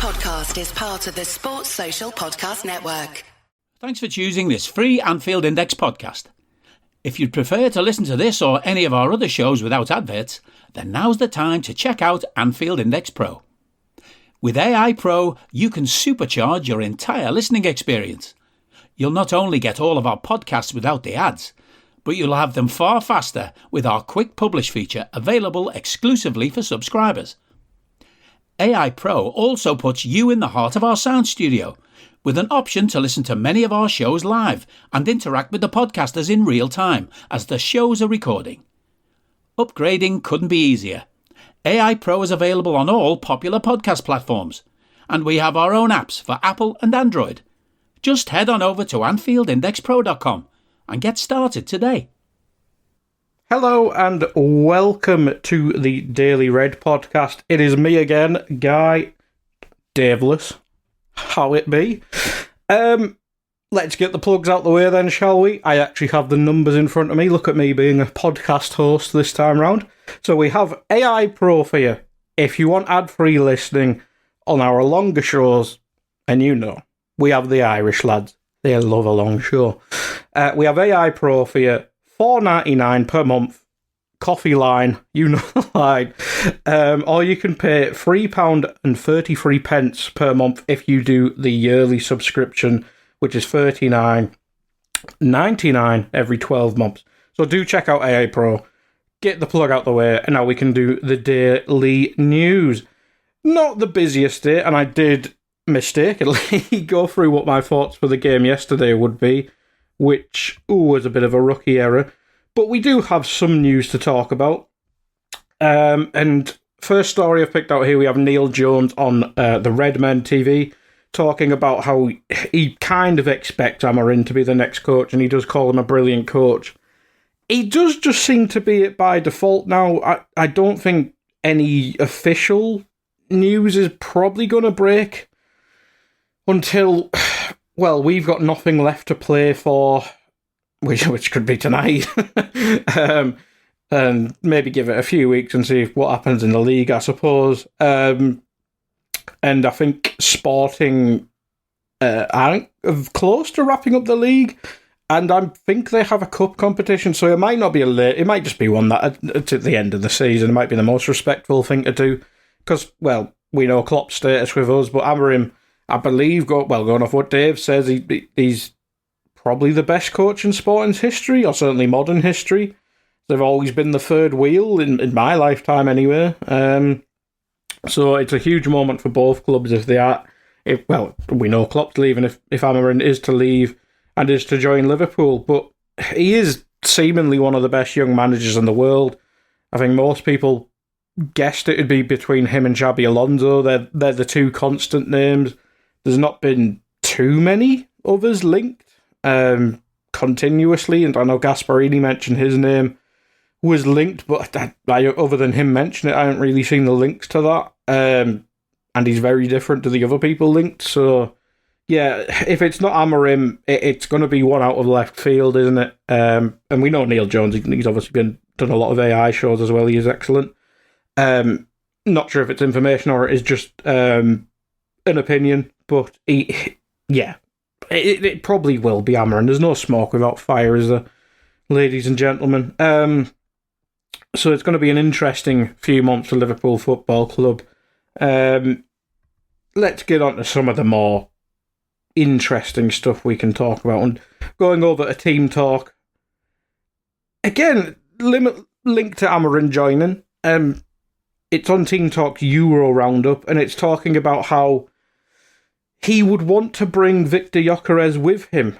podcast is part of the Sports Social Podcast Network. Thanks for choosing this free Anfield Index podcast. If you'd prefer to listen to this or any of our other shows without adverts, then now's the time to check out Anfield Index Pro. With AI Pro, you can supercharge your entire listening experience. You'll not only get all of our podcasts without the ads, but you'll have them far faster with our quick publish feature available exclusively for subscribers. AI Pro also puts you in the heart of our sound studio, with an option to listen to many of our shows live and interact with the podcasters in real time as the shows are recording. Upgrading couldn't be easier. AI Pro is available on all popular podcast platforms, and we have our own apps for Apple and Android. Just head on over to AnfieldIndexPro.com and get started today. Hello and welcome to the Daily Red podcast. It is me again, Guy Daveless. How it be? Let's get the plugs out the way then, shall we? I actually have the numbers in front of me. Look at me being a podcast host this time round. So we have AI Pro for you. If you want ad-free listening on our longer shows, and you know, we have the Irish lads. They love a long show. We have AI Pro for you. $4.99 per month, coffee line, you know the line, or you can pay £3.33 per month if you do the yearly subscription, which is $39.99 every 12 months. So do check out AA Pro, get the plug out the way, and now we can do the daily news. Not the busiest day, and I did mistakenly go through what my thoughts for the game yesterday would be, which was a bit of a rookie error. But we do have some news to talk about. And first story I've picked out here, we have Neil Jones on the Redmen TV talking about how he kind of expects Amorim to be the next coach, and he does call him a brilliant coach. He does just seem to be it by default now. I don't think any official news is probably going to break until... Well, we've got nothing left to play for, which could be tonight, and maybe give it a few weeks and see what happens in the league, I suppose. And I think Sporting aren't close to wrapping up the league, and I think they have a cup competition, so it might not be it might just be one that at the end of the season. It might be the most respectful thing to do, because, well, we know Klopp's status with us, but Amorim, I believe, going off what Dave says, he's probably the best coach in Sporting's history, or certainly modern history. They've always been the third wheel, in my lifetime anyway. So it's a huge moment for both clubs if they are... we know Klopp's leaving if Amorim is to leave and is to join Liverpool, but he is seemingly one of the best young managers in the world. I think most people guessed it would be between him and Xabi Alonso. They're the two constant names. There's not been too many others linked continuously, and I know Gasparini mentioned his name was linked, but other than him mentioning it, I haven't really seen the links to that. And he's very different to the other people linked, so yeah, if it's not Amorim, it's going to be one out of left field, isn't it? And we know Neil Jones, he's obviously done a lot of AI shows as well, he is excellent. Not sure if it's information or it is just an opinion, but it probably will be Amorim. There's no smoke without fire, is there, ladies and gentlemen? So it's going to be an interesting few months for Liverpool Football Club. Let's get on to some of the more interesting stuff we can talk about. And going over to Team Talk, again, linked to Amorim joining, it's on Team Talk's Euro Roundup, and it's talking about how he would want to bring Victor Gyökeres with him.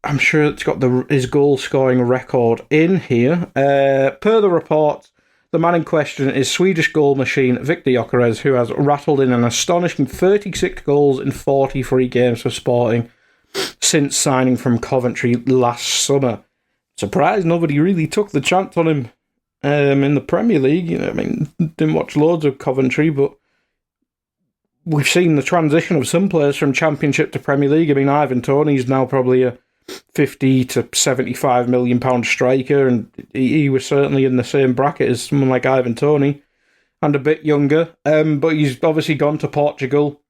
I'm sure it's got his goal-scoring record in here. Per the reports, the man in question is Swedish goal machine Victor Gyökeres, who has rattled in an astonishing 36 goals in 43 games for Sporting since signing from Coventry last summer. Surprised nobody really took the chance on him in the Premier League. Didn't watch loads of Coventry, but we've seen the transition of some players from Championship to Premier League. Ivan Toney's now probably a 50 to £75 million striker, and he was certainly in the same bracket as someone like Ivan Toney. and a bit younger. But he's obviously gone to Portugal,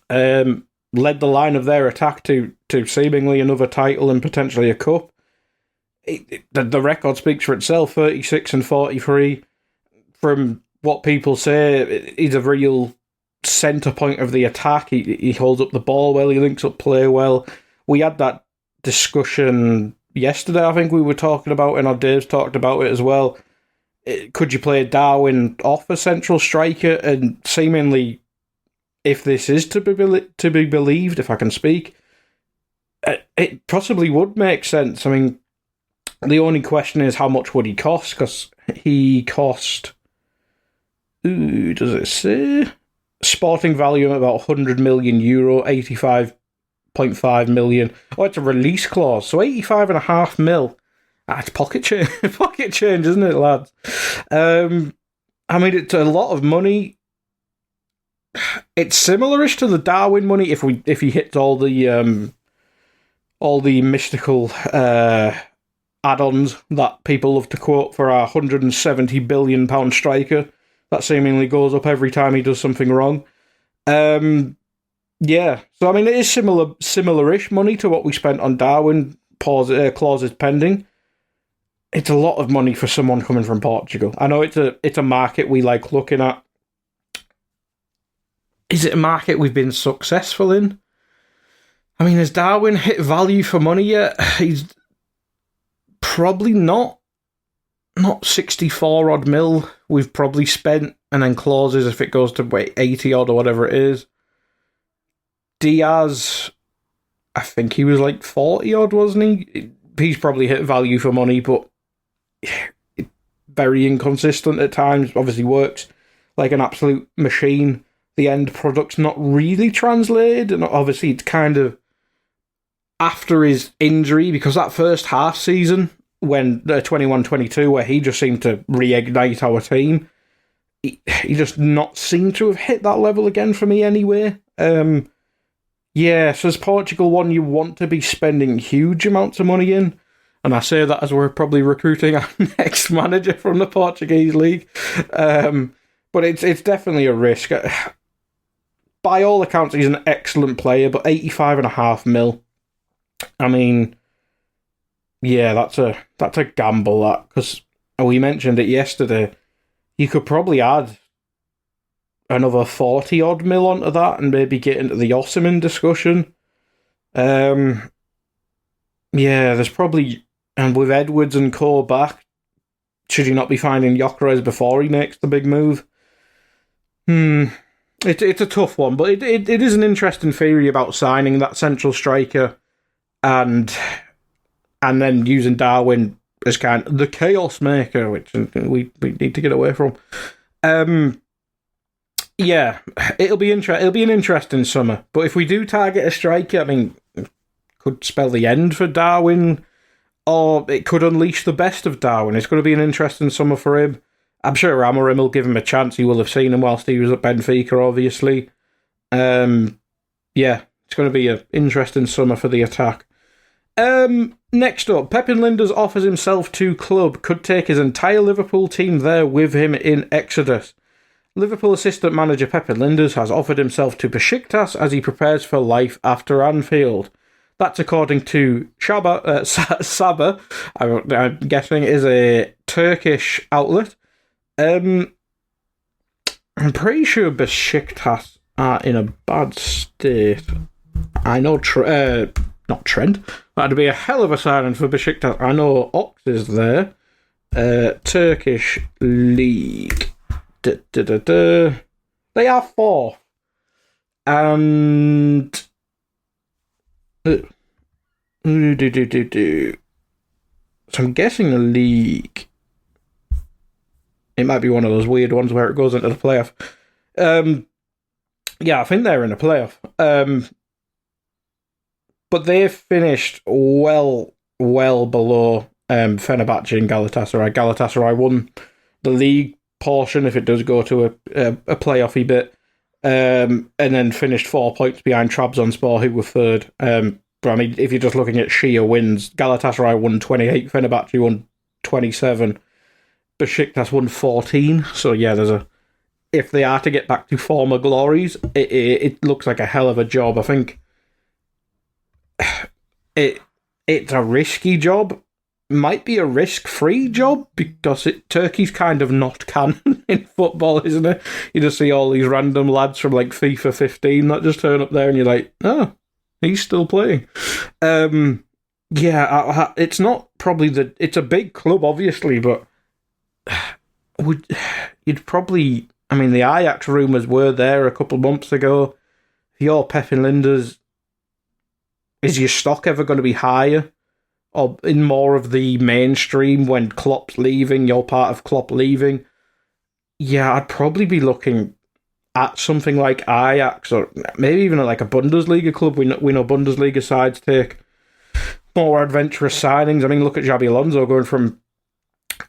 led the line of their attack to seemingly another title and potentially a cup. The record speaks for itself, 36 and 43. From what people say, he's a real centre point of the attack. He holds up the ball well, he links up play well. We had that discussion yesterday, I think we were talking about, and Dave's talked about it as well. Could you play Darwin off a central striker? And seemingly, if this is to be believed, if I can speak, it possibly would make sense. I mean, the only question is how much would he cost? Because he cost, does it say? Sporting value of about €100 million, 85.5 million. Oh, it's a release clause, so 85.5 mil. It's pocket change, isn't it, lads? I mean, it's a lot of money. It's similarish to the Darwin money if he hits all the mystical add-ons that people love to quote for our £170 billion striker that seemingly goes up every time he does something wrong. Yeah, so I mean, it is similar-ish money to what we spent on Darwin. Clauses pending. It's a lot of money for someone coming from Portugal. I know it's a market we like looking at. Is it a market we've been successful in? I mean, has Darwin hit value for money yet? He's probably not 64 odd mil we've probably spent, and then clauses if it goes to 80 odd or whatever it is. Diaz, I think he was like 40 odd, wasn't he? He's probably hit value for money, but very inconsistent at times. Obviously works like an absolute machine. The end product's not really translated, and obviously it's kind of after his injury, because that first half season, when 21-22, where he just seemed to reignite our team, he just not seemed to have hit that level again for me anyway. Yeah, so as Portugal one you want to be spending huge amounts of money in, and I say that as we're probably recruiting our next manager from the Portuguese league. But it's definitely a risk. By all accounts, he's an excellent player, but 85.5 mil. I mean, yeah, that's a gamble, that, because we mentioned it yesterday. You could probably add another 40 odd mil onto that and maybe get into the Osimhen discussion. Yeah, there's probably, and with Edwards and co back, should you not be finding Gyökeres before he makes the big move? It's a tough one, but it is an interesting theory about signing that central striker and then using Darwin as kind of the chaos maker, which we need to get away from. Yeah, it'll be an interesting summer. But if we do target a striker, I mean, it could spell the end for Darwin, or it could unleash the best of Darwin. It's going to be an interesting summer for him. I'm sure Amorim will give him a chance. He will have seen him whilst he was at Benfica, obviously. Yeah, it's going to be an interesting summer for the attack. Next up, Pepin Linders offers himself to club, could take his entire Liverpool team there with him in Exodus. Liverpool assistant manager Pepin Linders has offered himself to Besiktas as he prepares for life after Anfield. That's according to Sabah, I'm guessing is a Turkish outlet. I'm pretty sure Besiktas are in a bad state. I know not Trent. That'd be a hell of a signing for Besiktas. I know Ox is there. Turkish league. They are fourth. And so I'm guessing the league, it might be one of those weird ones where it goes into the playoff. Yeah, I think they're in the playoff. But they've finished well below Fenerbahce and Galatasaray. Galatasaray won the league portion if it does go to a playoffy bit, and then finished 4 points behind Trabzonspor, who were third. But I mean, if you're just looking at sheer wins, Galatasaray won 28, Fenerbahce won 27, Besiktas won 14. So yeah, there's if they are to get back to former glories, it looks like a hell of a job. I think it's a risky job. Might be a risk-free job because Turkey's kind of not canon in football, isn't it? You just see all these random lads from like FIFA 15 that just turn up there and you're like, oh, he's still playing. It's not probably it's a big club, obviously, but you'd probably... I mean, the Ajax rumours were there a couple of months ago. If you're Pep and Linders, is your stock ever going to be higher? Or in more of the mainstream when Klopp's leaving, you're part of Klopp leaving? Yeah, I'd probably be looking at something like Ajax or maybe even like a Bundesliga club. We know Bundesliga sides take more adventurous signings. I mean, look at Xabi Alonso going from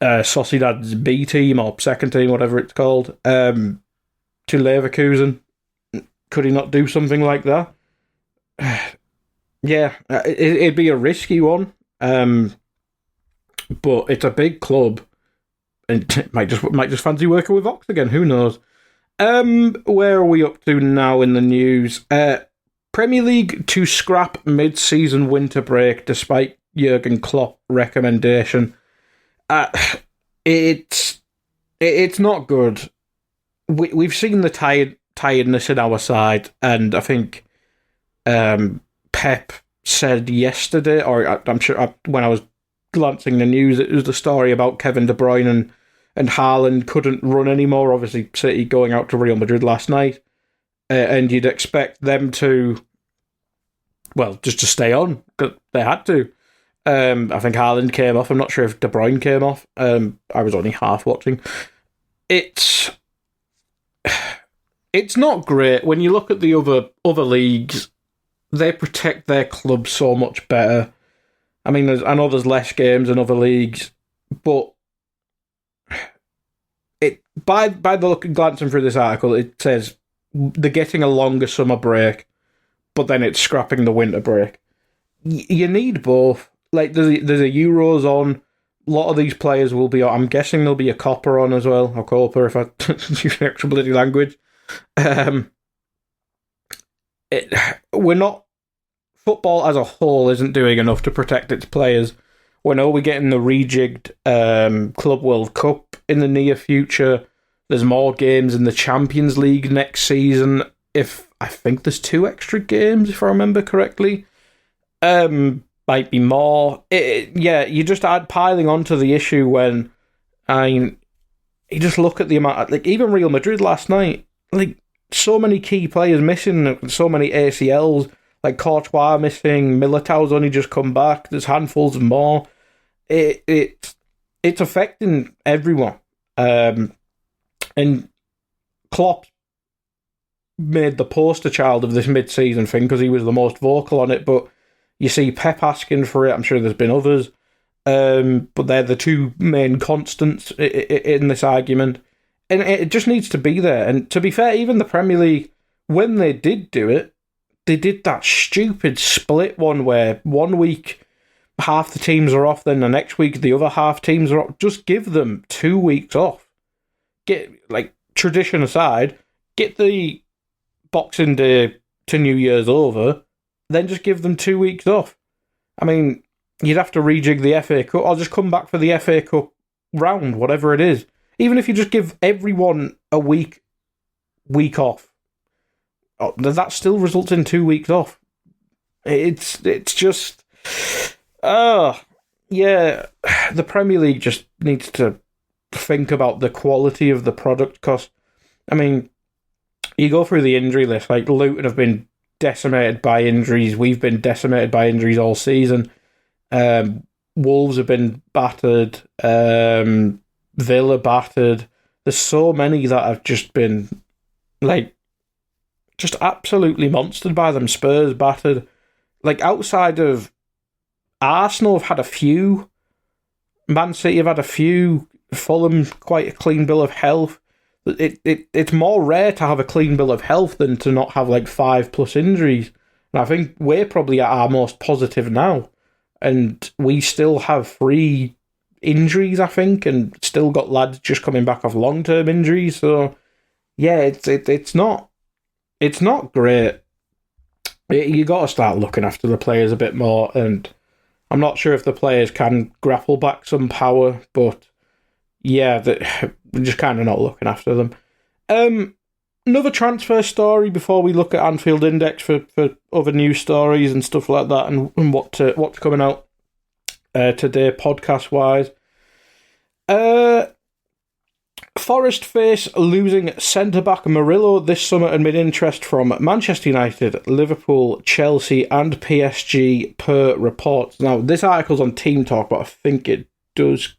Sociedad's B team or second team, whatever it's called, to Leverkusen. Could he not do something like that? Yeah, it'd be a risky one. But it's a big club, and might just fancy working with Ox again. Who knows? Where are we up to now in the news? Premier League to scrap mid-season winter break despite Jurgen Klopp recommendation. It's not good. We've seen the tiredness in our side, and I think Pep said yesterday, or I'm sure when I was glancing the news, it was the story about Kevin De Bruyne and Haaland couldn't run anymore. Obviously, City going out to Real Madrid last night, and you'd expect them to, well, just to stay on, because they had to. I think Haaland came off. I'm not sure if De Bruyne came off. I was only half watching. It's not great when you look at the other leagues. They protect their club so much better. I mean, I know there's less games in other leagues, but by the look, glancing through this article, it says they're getting a longer summer break, but then it's scrapping the winter break. You need both. Like, there's a Euros on. A lot of these players will be on. I'm guessing there'll be a Copper on as well, or Copa if I use an extra bloody language. We're not. Football as a whole isn't doing enough to protect its players. We know we're getting the rejigged Club World Cup in the near future. There's more games in the Champions League next season. I think there's 2 extra games, if I remember correctly. Might be more. You just add piling onto the issue when you just look at the amount. Like, even Real Madrid last night, like, so many key players missing, so many ACLs. Like Courtois missing, Militao's only just come back. There's handfuls of more. It's affecting everyone. And Klopp made the poster child of this mid-season thing because he was the most vocal on it. But you see Pep asking for it. I'm sure there's been others. But they're the 2 main constants in this argument. And it just needs to be there. And to be fair, even the Premier League, when they did do it, they did that stupid split one where 1 week half the teams are off, then the next week the other half teams are off. Just give them 2 weeks off. Get, like, tradition aside, get the Boxing Day to New Year's over, then just give them 2 weeks off. I mean, you'd have to rejig the FA Cup, or just come back for the FA Cup round, whatever it is. Even if you just give everyone a week off. That still results in 2 weeks off. It's just... the Premier League just needs to think about the quality of the product, because, I mean, you go through the injury list, like Luton have been decimated by injuries, we've been decimated by injuries all season, Wolves have been battered, Villa battered, there's so many that have just been, like, just absolutely monstered by them. Spurs battered. Like, outside of Arsenal have had a few. Man City have had a few. Fulham, quite a clean bill of health. It's more rare to have a clean bill of health than to not have, like, 5+ injuries. And I think we're probably at our most positive now. And we still have 3 injuries, I think, and still got lads just coming back off long-term injuries. So yeah, it's not great. You got to start looking after the players a bit more, and I'm not sure if the players can grapple back some power, but yeah, we're just kind of not looking after them. Another transfer story before we look at Anfield Index for other news stories and stuff like that, and what's coming out today podcast wise. Forest face losing centre-back Murillo this summer amid interest from Manchester United, Liverpool, Chelsea and PSG per reports. Now, this article's on Team Talk, but I think it comes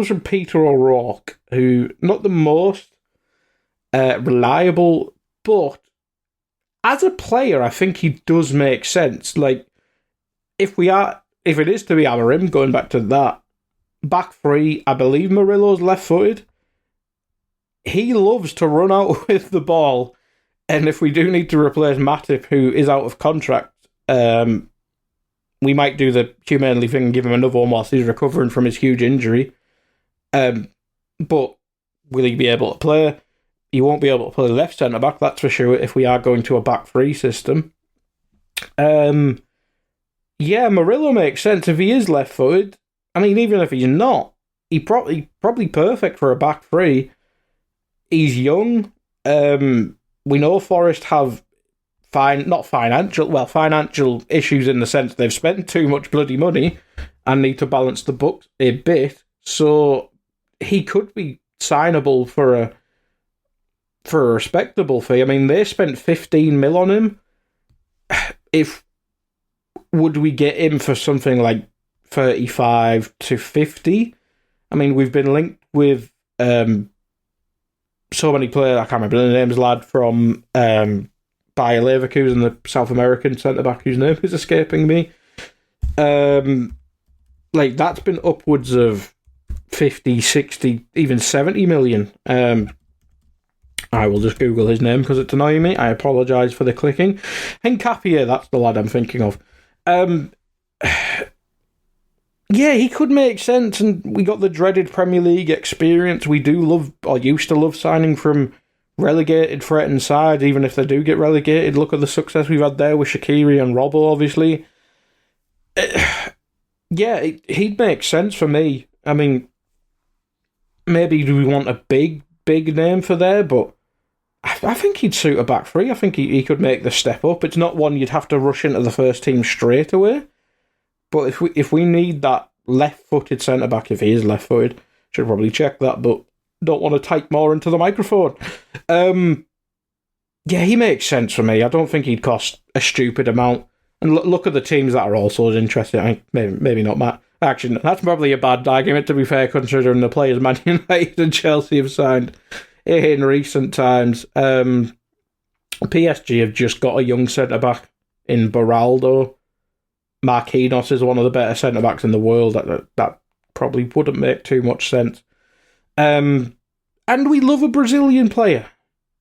from Peter O'Rourke, who, not the most reliable, but as a player, I think he does make sense. Like, if it is to be Amorim, going back to that, back three, I believe Murillo's left-footed. He loves to run out with the ball, and if we do need to replace Matip, who is out of contract, we might do the humanly thing and give him another one whilst he's recovering from his huge injury. But will he be able to play? He won't be able to play left centre-back, that's for sure, if we are going to a back three system. Yeah, Murillo makes sense if he is left-footed. I mean, even if he's not, he's probably perfect for a back three. He's young. We know Forest have financial issues in the sense they've spent too much bloody money and need to balance the books a bit. So he could be signable for a respectable fee. I mean, they spent 15 mil on him. Would we get him for something like 35 to 50? I mean, we've been linked with so many players, I can't remember the names, lad from Bayer Leverkusen, the South American centre-back whose name is escaping me. Like, that's been upwards of 50, 60, even 70 million. I will just Google his name because it's annoying me. I apologise for the clicking. Hincapie, that's the lad I'm thinking of. Yeah, he could make sense, and we got the dreaded Premier League experience. We do love, or used to love, signing from relegated, threatened sides, even if they do get relegated. Look at the success we've had there with Shaqiri and Robbo, obviously. Yeah, he'd make sense for me. I mean, maybe do we want a big name for there, but I think he'd suit a back three. I think he could make the step up. It's not one you'd have to rush into the first team straight away. But if we need that left-footed centre-back, if he is left-footed, should probably check that, but don't want to type more into the microphone. Yeah, he makes sense for me. I don't think he'd cost a stupid amount. And look at the teams that are also interested. I mean, maybe not Matt. Actually, that's probably a bad argument, to be fair, considering the players Man United and Chelsea have signed in recent times. PSG have just got a young centre-back in Beraldo. Marquinhos is one of the better centre-backs in the world. That probably wouldn't make too much sense. And we love a Brazilian player.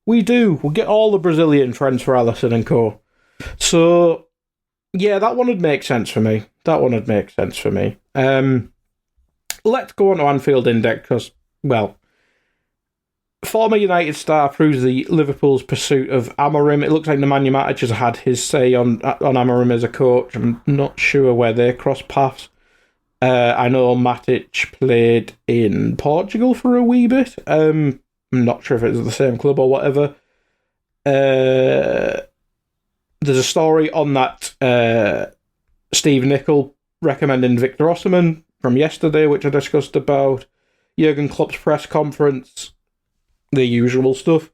We do. We'll get all the Brazilian friends for Alisson and co. So, yeah, that one would make sense for me. Let's go on to Anfield Index because, well, former United star proves the Liverpool's pursuit of Amorim. It looks like Nemanja Matic has had his say on Amorim as a coach. I'm not sure where they cross paths. I know Matic played in Portugal for a wee bit. I'm not sure if it was the same club or whatever. There's a story on that Steve Nicol recommending Victor Osimhen from yesterday, which I discussed about. Jurgen Klopp's press conference. The usual stuff.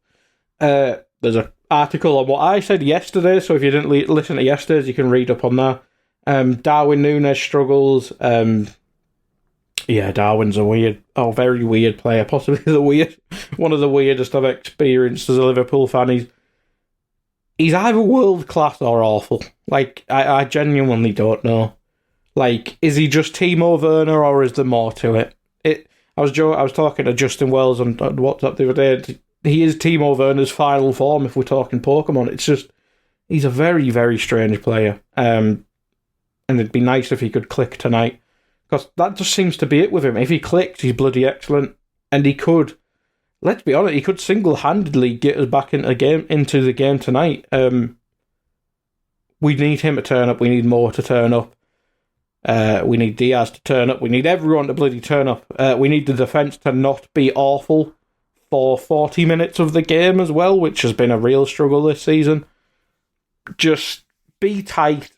There's an article on what I said yesterday, so if you didn't listen to yesterday's, you can read up on that. Darwin Núñez struggles. Yeah, Darwin's a very weird player, possibly one of the weirdest I've experienced as a Liverpool fan. He's either world class or awful. Like, I genuinely don't know. Like, is he just Timo Werner or is there more to it? I was talking to Justin Wells on WhatsApp the other day. He is Timo Werner's final form if we're talking Pokemon. It's just, he's a very, very strange player. And it'd be nice if he could click tonight. Because that just seems to be it with him. If he clicks, he's bloody excellent. And he could, let's be honest, he could single-handedly get us back into the game tonight. We need him to turn up. We need Moore to turn up. We need Diaz to turn up. We need everyone to bloody turn up. We need the defence to not be awful for 40 minutes of the game as well, which has been a real struggle this season. Just be tight.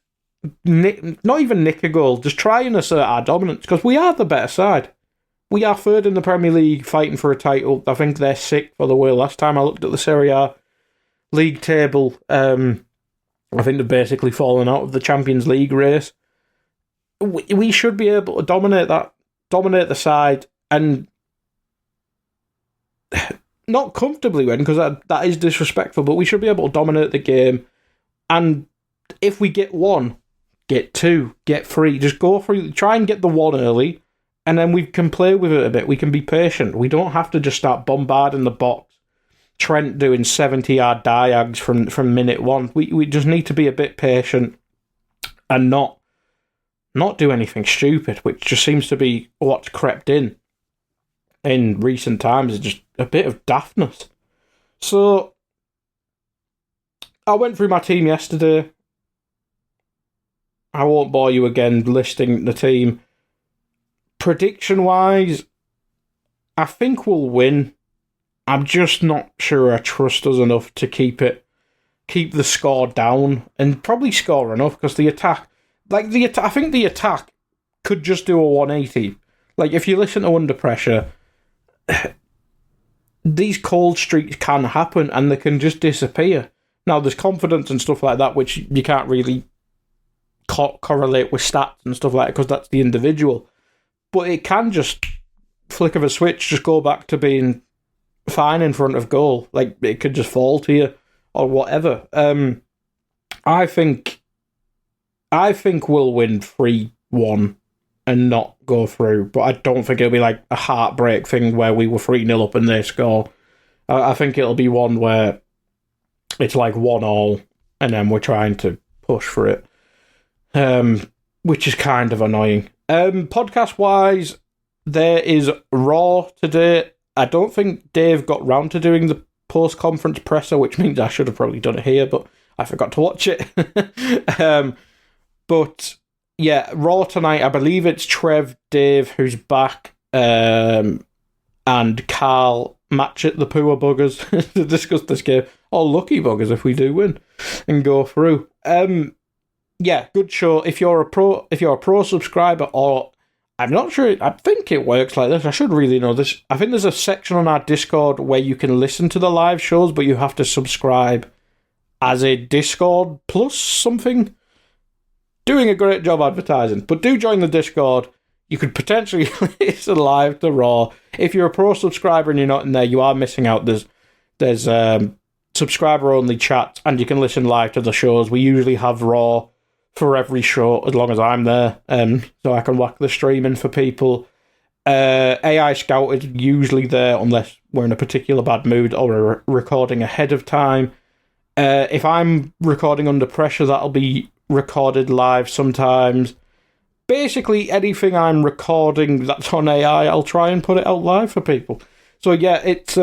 Not even nick a goal. Just try and assert our dominance, because we are the better side. We are third in the Premier League fighting for a title. I think they're sixth for the world. Last time I looked at the Serie A league table, I think they've basically fallen out of the Champions League race. We should be able to dominate the side, and not comfortably win, because that is disrespectful, but we should be able to dominate the game. And if we get one, get two, get three, just go for it. Try and get the one early, and then we can play with it a bit. We can be patient. We don't have to just start bombarding the box. Trent doing 70-yard diags from minute one. We just need to be a bit patient and not do anything stupid, which just seems to be what's crept in recent times, is just a bit of daftness. So I went through my team yesterday. I won't bore you again listing the team. Prediction-wise, I think we'll win. I'm just not sure I trust us enough to keep the score down, and probably score enough, because the attack, I think the attack could just do a 180. Like, if you listen to Under Pressure, these cold streaks can happen, and they can just disappear. Now, there's confidence and stuff like that, which you can't really correlate with stats and stuff like that, because that's the individual. But it can just, flick of a switch, just go back to being fine in front of goal. Like, it could just fall to you, or whatever. I think we'll win 3-1 and not go through, but I don't think it'll be like a heartbreak thing where we were 3-0 up and they score. I think it'll be one where it's like 1-1 and then we're trying to push for it, which is kind of annoying. Podcast-wise, there is Raw today. I don't think Dave got round to doing the post-conference presser, which means I should have probably done it here, but I forgot to watch it. But yeah, Raw tonight, I believe it's Trev, Dave, who's back, and Carl Matchett, the poor buggers, to discuss this game. Or lucky buggers if we do win and go through. Yeah, good show. If you're a pro subscriber, or I'm not sure, I think it works like this. I should really know this. I think there's a section on our Discord where you can listen to the live shows, but you have to subscribe as a Discord plus something. Doing a great job advertising, but do join the Discord. You could potentially listen live to Raw. If you're a pro subscriber and you're not in there, you are missing out. There's subscriber only chat, and you can listen live to the shows. We usually have Raw for every show as long as I'm there, so I can whack the streaming for people. AI Scout is usually there unless we're in a particular bad mood or we're recording ahead of time. If I'm recording under pressure, that'll be recorded live sometimes. Basically, anything I'm recording that's on AI, I'll try and put it out live for people. So yeah, it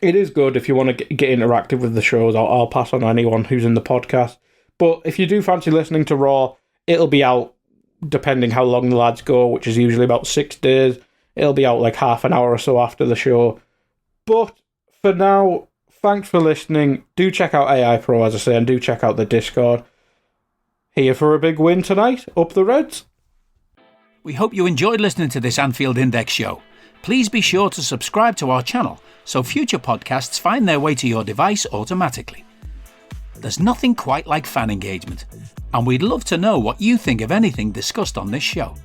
is good if you want to get interactive with the shows. I'll pass on anyone who's in the podcast. But if you do fancy listening to Raw, it'll be out, depending how long the lads go, which is usually about 6 days. It'll be out like half an hour or so after the show. But for now, thanks for listening. Do check out AI Pro, as I say, and do check out the Discord. Here for a big win tonight. Up the Reds. We hope you enjoyed listening to this Anfield Index show. Please be sure to subscribe to our channel so future podcasts find their way to your device automatically. There's nothing quite like fan engagement, and we'd love to know what you think of anything discussed on this show.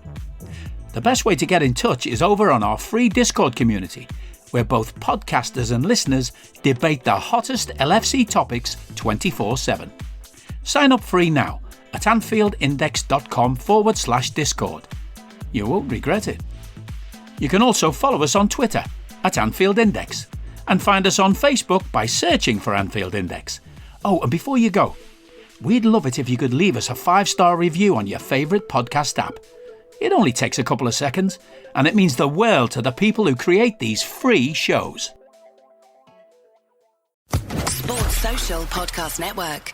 The best way to get in touch is over on our free Discord community, where both podcasters and listeners debate the hottest LFC topics 24/7. Sign up free now at AnfieldIndex.com/Discord. You won't regret it. You can also follow us on Twitter at Anfield Index and find us on Facebook by searching for Anfield Index. Oh, and before you go, we'd love it if you could leave us a 5-star review on your favourite podcast app. It only takes a couple of seconds, and it means the world to the people who create these free shows. Sports Social Podcast Network.